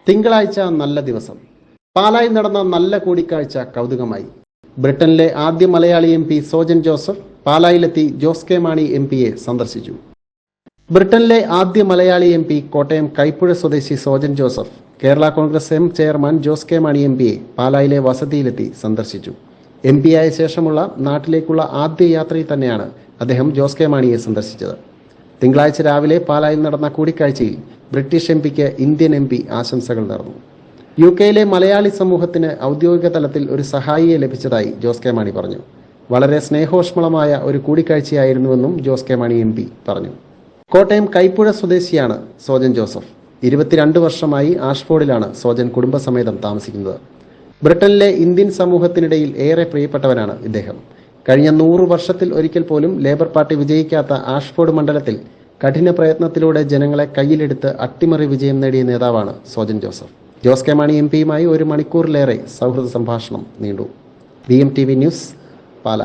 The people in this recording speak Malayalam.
തിങ്കളാഴ്ച നല്ല ദിവസം. പാലായിൽ നടന്ന നല്ല കൂടിക്കാഴ്ച കൗതുകമായി. ബ്രിട്ടനിലെ ആദ്യ മലയാളി MP സോജൻ ജോസഫ് പാലായിലെത്തി ജോസ് കെ മാണി MPയെ സന്ദർശിച്ചു. ബ്രിട്ടനിലെ ആദ്യ മലയാളി MP കോട്ടയം കൈപ്പുഴ സ്വദേശി സോജൻ ജോസഫ് കേരള കോൺഗ്രസ് M ചെയർമാൻ ജോസ് കെ മാണി MPയെ പാലായിലെ വസതിയിലെത്തി സന്ദർശിച്ചു. MP ആയ ശേഷമുള്ള നാട്ടിലേക്കുള്ള ആദ്യ യാത്രയിൽ തന്നെയാണ് അദ്ദേഹം ജോസ് കെ മാണിയെ സന്ദർശിച്ചത്. തിങ്കളാഴ്ച രാവിലെ പാലായിൽ നടന്ന കൂടിക്കാഴ്ചയിൽ ബ്രിട്ടീഷ് MPക്ക് ഇന്ത്യൻ MP ആശംസകൾ നേർന്നു. UK മലയാളി സമൂഹത്തിന് ഔദ്യോഗിക തലത്തിൽ ഒരു സഹായിയെ ലഭിച്ചതായി ജോസ് കെ മാണി പറഞ്ഞു. വളരെ സ്നേഹോഷ്മളമായ ഒരു കൂടിക്കാഴ്ചയായിരുന്നുവെന്നും ജോസ് കെ മാണി MP പറഞ്ഞു. കോട്ടയം കൈപ്പുഴ സ്വദേശിയാണ് സോജൻ ജോസഫ്. 22 വർഷമായി ആഷ്ഫോർഡിലാണ് സോജൻ കുടുംബസമേതം താമസിക്കുന്നത്. ബ്രിട്ടനിലെ ഇന്ത്യൻ സമൂഹത്തിനിടയിൽ ഏറെ പ്രിയപ്പെട്ടവനാണ് ഇദ്ദേഹം. കഴിഞ്ഞ 100 വർഷത്തിൽ ഒരിക്കൽ പോലും ലേബർ പാർട്ടി വിജയിക്കാത്ത ആഷ്ഫോർഡ് മണ്ഡലത്തിൽ കഠിന പ്രയത്നത്തിലൂടെ ജനങ്ങളെ കയ്യിലെടുത്ത് അട്ടിമറി വിജയം നേടിയ നേതാവാണ് സോജൻ ജോസഫ്. ജോസ് കെ മാണി MPയുമായി 1 മണിക്കൂറിലേറെ സൗഹൃദ സംഭാഷണം നീണ്ടു. BMTV ന്യൂസ്, പാല.